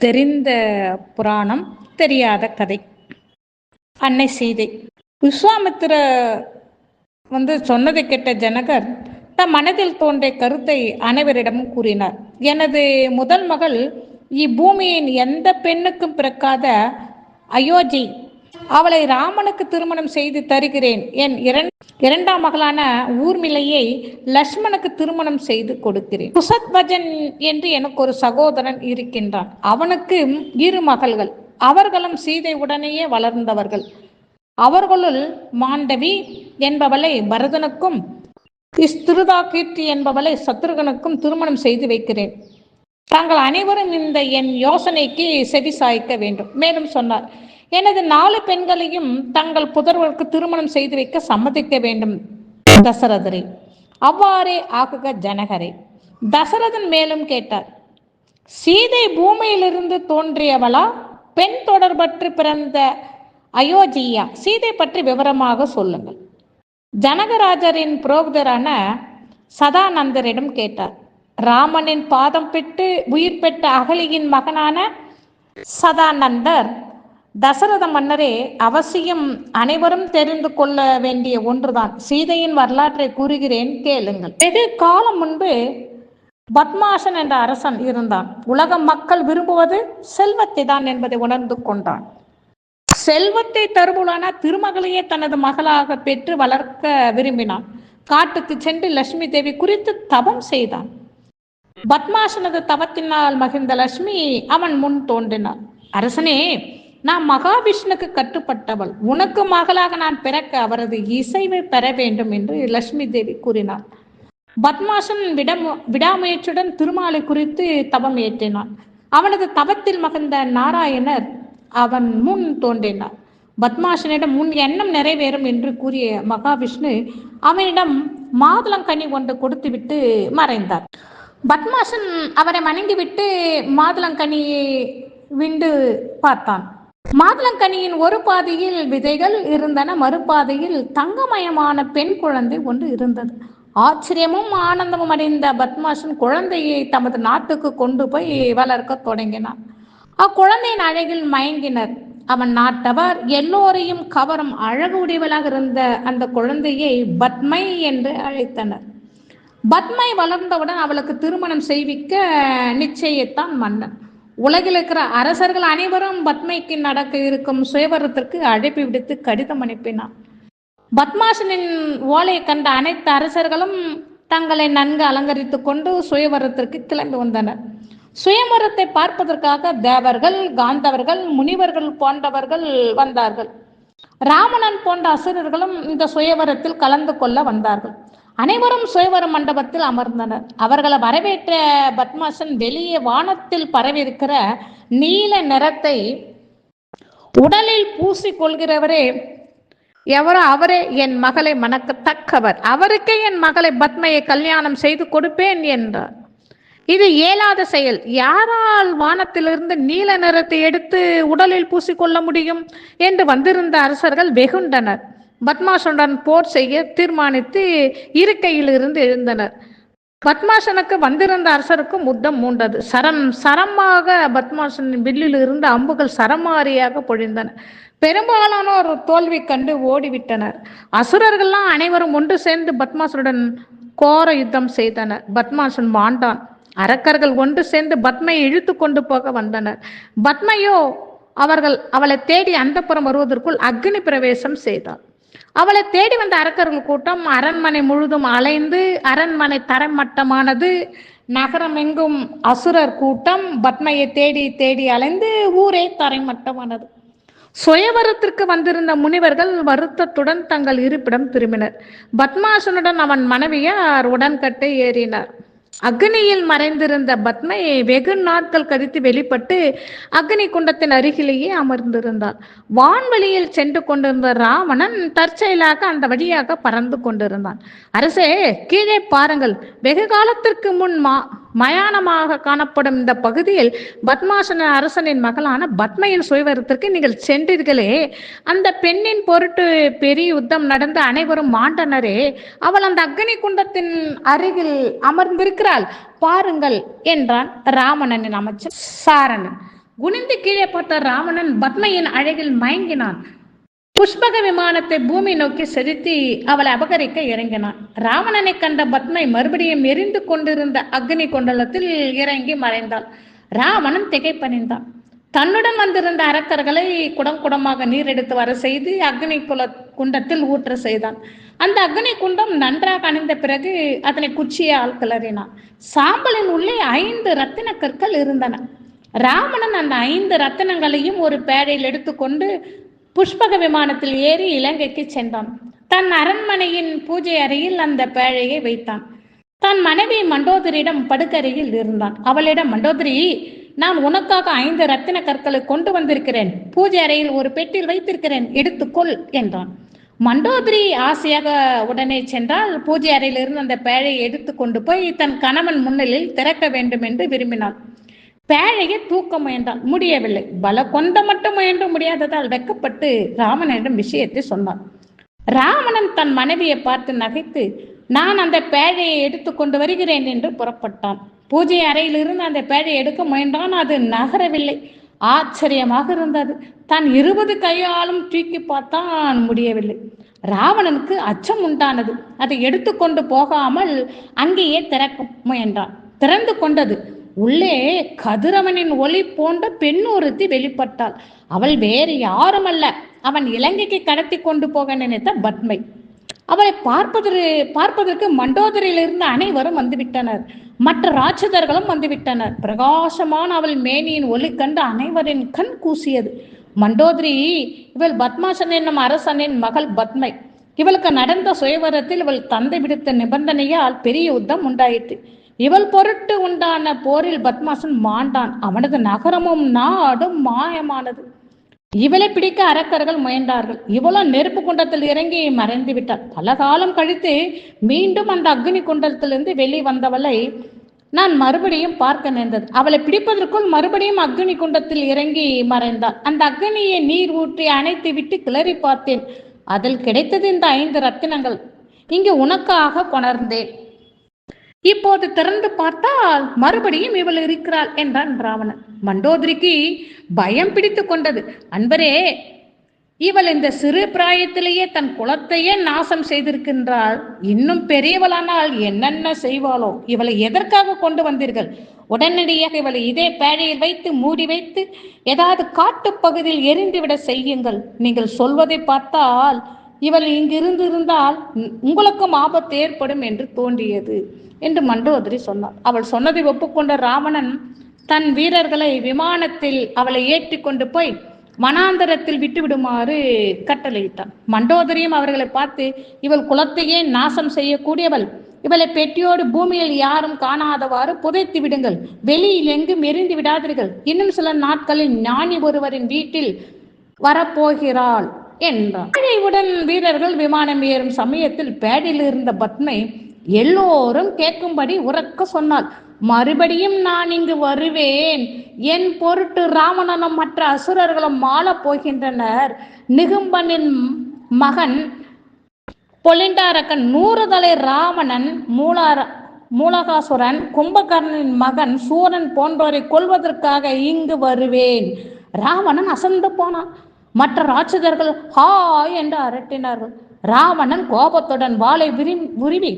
தெரிந்த புராணம், தெரியாத கதை. அன்னை சீதை. விஸ்வாமித்திர சொன்னதை கேட்ட ஜனகர் தம் மனதில் தோன்றிய கருத்தை அனைவரிடமும் கூறினார். எனது முதல் மகள் இப்பூமியின் எந்த பெண்ணுக்கும் பிறக்காத அயோத்தி, அவளை ராமனுக்கு திருமணம் செய்து தருகிறேன். என் இரண்டாம் மகளான ஊர்மிளையை லட்சுமணுக்கு திருமணம் செய்து கொடுக்கிறேன். குசத்வஜன் என்று எனக்கு ஒரு சகோதரன் இருக்கின்றான். அவனுக்கு 2 மகள்கள். அவர்களும் சீதை உடனேயே வளர்ந்தவர்கள். அவர்களுள் மாண்டவி என்பவளை பரதனுக்கும், ஸ்திருதாகீர்த்தி என்பவளை சத்ருகனுக்கும் திருமணம் செய்து வைக்கிறேன். தாங்கள் அனைவரும் இந்த என் யோசனைக்கு செவி சாய்க்க வேண்டும். மேலும் சொன்னார், எனது 4 பெண்களையும் தங்கள் புதர்வருக்கு திருமணம் செய்து வைக்க சம்மதிக்க வேண்டும் தசரதரே. அவ்வாறே ஆகுக ஜனகரே. தசரதன் மேலும் கேட்டார், சீதை பூமியிலிருந்து தோன்றியவளா, பெண் தொடர்பற்று பிறந்த அயோத்தியா? சீதை பற்றி விவரமாக சொல்லுங்கள். ஜனகராஜரின் புரோகிதரான சதானந்தரிடம் கேட்டார். ராமனின் பாதம் பெற்று உயிர் பெற்ற அகலியின் மகனான சதானந்தர், தசரத மன்னரே, அவசியம் அனைவரும் தெரிந்து கொள்ள வேண்டிய ஒன்றுதான். சீதையின் வரலாற்றை கூறுகிறேன், கேளுங்கள். வெகு காலம் முன்பு பத்மாசன் என்ற அரசன் இருந்தான். உலக மக்கள் விரும்புவது செல்வத்தை தான் என்பதை உணர்ந்து கொண்டான். செல்வத்தை தருபவளான திருமகளையே தனது மகளாக பெற்று வளர்க்க விரும்பினான். காட்டுக்கு சென்று லட்சுமி தேவி குறித்து தவம் செய்தான். பத்மாசனது தவத்தினால் மகிழ்ந்த லட்சுமி அவன் முன் தோன்றினார். அரசனே, நான் மகாவிஷ்ணுக்கு கட்டுப்பட்டவள். உனக்கு மகளாக நான் பிறக்க அவரது இசைவை பெற வேண்டும் என்று லட்சுமி தேவி கூறினார். பத்மாசன் விடாமுயற்சியுடன் திருமாலை குறித்து தவம் ஏற்றினான். அவனது தவத்தில் மகிழ்ந்த நாராயணர் அவன் முன் தோன்றினார். பத்மாசனிடம் உன் எண்ணம் நிறைவேறும் என்று கூறிய மகாவிஷ்ணு அவனிடம் மாதுளங்கனி ஒன்று கொடுத்துவிட்டு மறைந்தார். பத்மாசன் அவரை வணங்கிவிட்டு மாதுளங்கனியை விண்டு பார்த்தான். மாதுளங்கனியின் ஒரு பாதியில் விதைகள் இருந்தன, மறுபாதையில் தங்கமயமான பெண் குழந்தை ஒன்று இருந்தது. ஆச்சரியமும் ஆனந்தமும் அடைந்த பத்மாசன் குழந்தையை தமது நாட்டுக்கு கொண்டு போய் வளர்க்க தொடங்கினான். அக்குழந்தையின் அழகில் மயங்கினர். அவன் நாட்டவர் எல்லோரையும் கவரும் அழகு உடையவளாக இருந்த அந்த குழந்தையை பத்மை என்று அழைத்தனர். பத்மை வளர்ந்தவுடன் அவளுக்கு திருமணம் செய்விக்க நிச்சயித்தான் மன்னன். உலகில் இருக்கிற அரசர்கள் அனைவரும் பத்மைக்கு நடக்க இருக்கும் சுயவரத்திற்கு அழைப்பு விடுத்து கடிதம் அனுப்பினான். பத்மாசனின் ஓலையை கண்ட அனைத்து அரசர்களும் தங்களை நன்கு அலங்கரித்து கொண்டு சுயவரத்திற்கு கிளம்பி வந்தனர். சுயவரத்தை பார்ப்பதற்காக தேவர்கள், காந்தவர்கள், முனிவர்கள் போன்றவர்கள் வந்தார்கள். ராவணன் போன்ற அசுரர்களும் இந்த சுயவரத்தில் கலந்து கொள்ள வந்தார்கள். அனைவரும் சுயவர மண்டபத்தில் அமர்ந்தனர். அவர்களை வரவேற்ற பத்மாசன் வெளியே வானத்தில் பரவியிருக்கிற நீல நிறத்தை உடலில் பூசிக்கொள்கிறவரே எவரோ அவரே என் மகளை மணக்கத்தக்கவர். அவருக்கே என் மகளை பத்மையை கல்யாணம் செய்து கொடுப்பேன் என்றார். இது இயலாத செயல். யாரால் வானத்திலிருந்து நீல நிறத்தை எடுத்து உடலில் பூசிக்கொள்ள முடியும் என்று வந்திருந்த அரசர்கள் வெகுண்டனர். பத்மாசனுடன் போர் செய்ய தீர்மானித்து இருக்கையில் இருந்து எழுந்தனர். பத்மாசனுக்கு வந்திருந்த அரசருக்கும் யுத்தம் மூண்டது. சரமாக பத்மாசனின் வில்லில் இருந்து அம்புகள் சரமாரியாக பொழிந்தன. பெரும்பாலானோர் தோல்வி கண்டு ஓடிவிட்டனர். அசுரர்கள்லாம் அனைவரும் ஒன்று சேர்ந்து பத்மாசனுடன் கோர யுத்தம் செய்தனர். பத்மாசன் மாண்டான். அரக்கர்கள் ஒன்று சேர்ந்து பத்மையை இழுத்து கொண்டு போக வந்தனர். பத்மையோ அவளை தேடி அந்தப்புறம் வருவதற்குள் அக்னி பிரவேசம் செய்தார். அவளை தேடி வந்த அரக்கர்கள் கூட்டம் அரண்மனை முழுதும் அலைந்து அரண்மனை தரமட்டமானது. நகரம் எங்கும் அசுரர் கூட்டம் பத்மையை தேடி தேடி அலைந்து ஊரே தரைமட்டமானது. சுயவரத்திற்கு வந்திருந்த முனிவர்கள் வருத்தத்துடன் தங்கள் இருப்பிடம் திரும்பினர். பத்மாசனுடன் அவன் மனைவியார் உடன்கட்டை ஏறினார். அக்னியில் மறைந்திருந்த பத்மை வெகு நாட்கள் கழித்து வெளிப்பட்டு அக்னி குண்டத்தின் அருகிலேயே அமர்ந்திருந்தார். வான்வெளியில் சென்று கொண்டிருந்த ராவணன் தற்செயலாக அந்த வழியாக பறந்து கொண்டிருந்தான். அரசே, கீழே பாருங்கள். வெகு காலத்திற்கு முன் மயானமாக காணப்படும் இந்த பகுதியில் பத்மாசன அரசனின் மகளான பத்மையின் சுயவரத்திற்கு நீங்கள் சென்றீர்களே, அந்த பெண்ணின் பொருட்டு பெரிய யுத்தம் நடந்து அனைவரும் மாண்டனரே, அவள் அந்த அக்னி குண்டத்தின் அருகில் அமர்ந்திருக்கிறாள், பாருங்கள் என்றான் ராவணனின் அமைச்சர் சாரணன். குனிந்து கீழே பார்த்த ராவணன் பத்மையின் அழகில் மயங்கினான். புஷ்பக விமானத்தை பூமி நோக்கி செலுத்தி அவளை அபகரிக்க இறங்கினான். ராவணனை கண்ட பத்மை மறுபடியும் எரிந்து கொண்டிருந்த அக்னி குண்டலத்தில் இறங்கி மறைந்தாள். ராவணன் திகைப்பணிந்தான். தன்னுடன் வந்திருந்த அரக்கர்களை குடம் குடமாக நீர் எடுத்து வர செய்து அக்னி குண்டத்தில் ஊற்ற செய்தான். அந்த அக்னி குண்டம் நன்றாக அணிந்த பிறகு அதனை குச்சியால் கிளறினான். சாம்பலின் உள்ளே 5 ரத்தின கற்கள் இருந்தன. ராவணன் அந்த 5 ரத்தினங்களையும் ஒரு பேழையில் எடுத்துக்கொண்டு புஷ்பக விமானத்தில் ஏறி இலங்கைக்கு சென்றான். தன் அரண்மனையின் பூஜை அறையில் அந்த பேழையை வைத்தான். தன் மனைவி மண்டோதரியிடம் படுக்கறையில் இருந்தான். அவளிடம், மண்டோதரி, நான் உனக்காக 5 ரத்தின கற்களை கொண்டு வந்திருக்கிறேன். பூஜை அறையில் ஒரு பெட்டியில் வைத்திருக்கிறேன், எடுத்துக்கொள் என்றான். மண்டோதரி ஆசையாக உடனே சென்றால் பூஜை அறையில் இருந்து அந்த பேழையை எடுத்து கொண்டு போய் தன் கணவன் முன்னிலையில் திறக்க வேண்டும் என்று விரும்பினாள். பேழையை தூக்க முயன்றால் முடியவில்லை. பல கொண்ட மட்டும் முயன்று முடியாததால் வெக்கப்பட்டு ராவணனிடம் விஷயத்தை சொன்னான். ராவணன் தன் மனைவியை பார்த்து நகைத்து, நான் அந்த பேழையை எடுத்து கொண்டு வருகிறேன் என்று புறப்பட்டான். பூஜை அறையில் இருந்து அந்த பேழையை எடுக்க முயன்றான். அது நகரவில்லை. ஆச்சரியமாக இருந்தது. தான் 20 கையாலும் தூக்கி பார்த்தான், முடியவில்லை. ராவணனுக்கு அச்சம் உண்டானது. அதை எடுத்துக்கொண்டு போகாமல் அங்கேயே திறக்க முயன்றான். திறந்து கொண்டது. உள்ளே கதிரவனின் ஒளி போன்ற பெண் ஒருத்தி வெளிப்பட்டாள். அவள் வேறு யாரும் அல்ல, அவன் இலங்கைக்கு கடத்தி கொண்டு போக நினைத்த பத்மை. அவளை பார்ப்பதற்கு மண்டோதரியிலிருந்து அனைவரும் வந்துவிட்டனர். மற்ற ராட்சதர்களும் வந்துவிட்டனர். பிரகாசமான அவள் மேனியின் ஒளி கண்டு அனைவரின் கண் கூசியது. மண்டோதரி, இவள் பத்மாசன் என்னும் அரசனின் மகள் பத்மை. இவளுக்கு நடந்த சுயவரத்தில் இவள் தந்தை விடுத்த நிபந்தனையால் பெரிய யுத்தம் உண்டாயிற்று. இவள் பொருட்டு உண்டான போரில் பத்மாசன் மாண்டான். அவனது நகரமும் நாடும் மாயமானது. இவளை பிடிக்க அரக்கர்கள் முயன்றார்கள். இவளும் நெருப்பு குண்டத்தில் இறங்கி மறைந்து விட்டாள். பல காலம் கழித்து மீண்டும் அந்த அக்னி குண்டத்திலிருந்து வெளியே வந்தவளை நான் மறுபடியும் பார்க்க நேர்ந்தது. அவளை பிடிப்பதற்குள் மறுபடியும் அக்னி குண்டத்தில் இறங்கி மறைந்தாள். அந்த அக்னியை நீர் ஊற்றி அணைத்து விட்டு கிளறி பார்த்தேன். அதில் கிடைத்தது இந்த 5 ரத்தினங்கள். இங்கு உனக்காக கொணர்ந்தேன். இப்போது திறந்து பார்த்தால் மறுபடியும் இவள் இருக்கிறாள் என்றான் ராவணன். மண்டோதரிக்கு பயம் பிடித்து கொண்டது. அன்பரே, இவள் இந்த சிறு பிராயத்திலேயே தன் குலத்தையே நாசம் செய்திருக்கின்றாள். இன்னும் பெரியவளானால் என்னென்ன செய்வாளோ. இவளை எதற்காக கொண்டு வந்தீர்கள்? உடனடியாக இவளை இதே பேழையில் வைத்து மூடி வைத்து ஏதாவது காட்டுப்பகுதியில் எரிந்துவிட செய்யுங்கள். நீங்கள் சொல்வதை பார்த்தால் இவள் இங்கிருந்து இருந்தால் உங்களுக்கும் ஆபத்து ஏற்படும் என்று தோன்றியது என்று மண்டோதரி சொன்னார். அவள் சொன்னதை ஒப்புக்கொண்ட ராவணன் தன் வீரர்களை விமானத்தில் அவளை ஏற்றி கொண்டு போய் வனாந்தரத்தில் விட்டுவிடுமாறு கட்டளையிட்டான். மண்டோதரியும் அவர்களை பார்த்து, இவள் குலத்தையே நாசம் செய்யக்கூடியவள். இவளை பெட்டியோடு பூமியில் யாரும் காணாதவாறு புதைத்து விடுங்கள். வெளியில் எங்கும் எரிந்து விடாதீர்கள். இன்னும் சில நாட்களில் ஞானி ஒருவரின் வீட்டில் வரப்போகிறாள் என்றான். உடன் வீரர்கள் விமானம் ஏறும் சமயத்தில் பேடில் இருந்த பத்மை எல்லோரும் கேட்கும்படி உரக்க சொன்னாள், மறுபடியும் நான் இங்கு வருவேன். என் பொருட்டு ராவணனும் மற்ற அசுரர்களும் மாளப் போகின்றனர். நிகும்பனின் மகன் பொலிண்டாரக்கன், 100 தலை ராவணன், மூலகாசுரன், கும்பகர்ணனின் மகன் சூரன் போன்றோரை கொல்வதற்காக இங்கு வருவேன். ராவணன் அசந்து போனான். மற்ற ராட்சதர்கள் ஹா என்று அரட்டினார்கள். ராவணன் கோபத்துடன் வாளை உருவி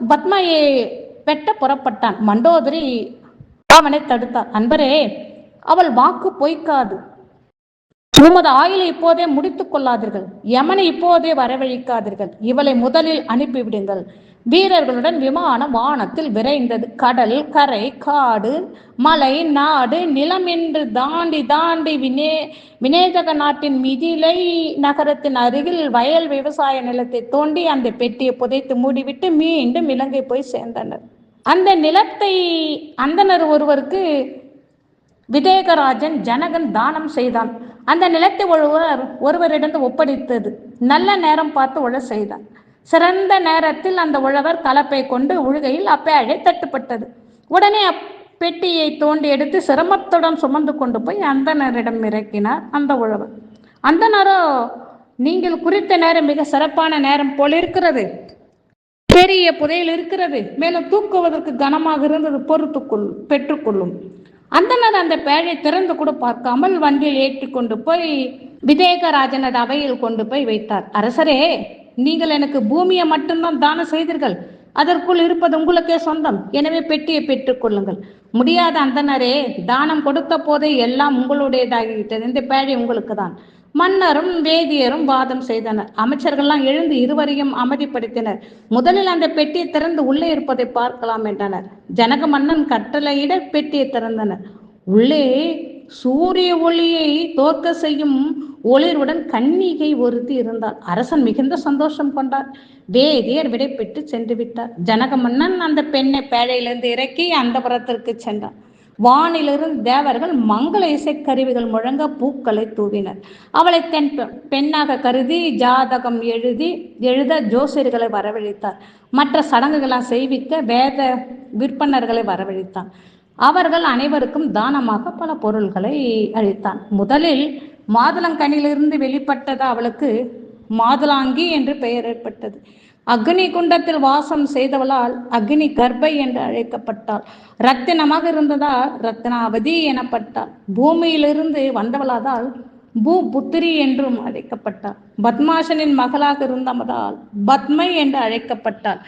பத்மையை வெட்ட புறப்பட்டான். மண்டோதரி அவனை தடுத்தார். அன்பரே, அவள் வாக்கு பொய்க்காது. உமது ஆயுளை இப்போதே முடித்துக் கொள்ளாதீர்கள். யமனை இப்போதே வரவழைக்காதீர்கள். இவளை முதலில் அனுப்பிவிடுங்கள். வீரர்களுடன் விமானம் வானத்தில் விரைந்தது. கடல், கரை, காடு, மலை, நாடு, நிலம் என்று தாண்டி தாண்டி வினேதக நாட்டின் மிதிலை நகரத்தின் அருகில் வயல் விவசாய நிலத்தை தோண்டி அந்த பெட்டியை புதைத்து மூடிவிட்டு மீண்டும் இலங்கை போய் சேர்ந்தனர். அந்த நிலத்தை அந்தனர் விதேகராஜன் ஜனகன் தானம் செய்தான். அந்த நிலத்தை ஒருவரிடம் ஒப்படைத்தது. நல்ல நேரம் பார்த்து உழ செய்தான். சிறந்த நேரத்தில் அந்த உழவர் கலப்பை கொண்டு உழுகையில் அப்பேழை தட்டுப்பட்டது. உடனே அப்பெட்டியை தோண்டி எடுத்து சிரமத்துடன் சுமந்து கொண்டு போய் அந்தனரிடம் இறக்கினார் அந்த உழவர். அந்தனரோ, நீங்கள் குறித்த நேரம் மிக சிறப்பான நேரம் போல இருக்கிறது. பெரிய புதையல் இருக்கிறது. மேலும் தூக்குவதற்கு கனமாக இருந்தது. பெற்றுக்கொள்ளும். அந்தனர் அந்த பேழை திறந்து கூட பார்க்காமல் வண்டியில் ஏற்றி கொண்டு போய் விதேகராஜனது அவையில் கொண்டு போய் வைத்தார். அரசரே, நீங்கள் எனக்கு பூமியை மட்டும்தான் தானம் செய்தீர்கள். அதற்குள் இருப்பது உங்களுக்கே சொந்தம். எனவே பெட்டியை பெற்றுக் கொள்ளுங்கள். முடியாத அந்தனரே, தானம் கொடுத்த போதே எல்லாம் உங்களுடையதாகிவிட்டது. இந்த பேழை உங்களுக்கு தான். மன்னரும் வேதியரும் வாதம் செய்தனர். அமைச்சர்கள்லாம் எழுந்து இருவரையும் அமைதிப்படுத்தினர். முதலில் அந்த பெட்டியை திறந்து உள்ளே இருப்பதை பார்க்கலாம் என்றனர். ஜனக மன்னன் கட்டளையிட பெட்டியை திறந்தனர். உள்ளே சூரிய ஒளியை தோற்க செய்யும் ஒளிருடன் கன்னிகை ஒருத்தி இருந்தார். அரசன் மிகுந்த சந்தோஷம் கொண்டார். வேதியர் விடை பெற்று சென்று விட்டார். ஜனக மன்னன் அந்த பெண்ணை பேழையிலிருந்து இறக்கி அந்த புறத்திற்கு சென்றார். வானிலிருந்து தேவர்கள் மங்கள இசைக்கருவிகள் முழங்க பூக்களை தூவினர். அவளை பெண்ணாக கருதி ஜாதகம் எழுத ஜோசியர்களை வரவழைத்தார். மற்ற சடங்குகளால் செய்விக்க வேத விற்பனர்களை வரவழைத்தான். அவர்கள் அனைவருக்கும் தானமாக பல பொருள்களை அளித்தான். முதலில் மாதுளங்கனிலிருந்து வெளிப்பட்டது அவளுக்கு மாதுளாங்கி என்று பெயர் ஏற்பட்டது. அக்னி குண்டத்தில் வாசம் செய்தவளால் அக்னி கர்ப்பை என்று அழைக்கப்பட்டாள். ரத்தினமாக இருந்ததால் ரத்னாவதி எனப்பட்டாள். பூமியிலிருந்து வந்தவளாதால் பூபுத்திரி என்றும் அழைக்கப்பட்டாள். பத்மாசனின் மகளாக இருந்தவதால் பத்மை என்று அழைக்கப்பட்டாள்.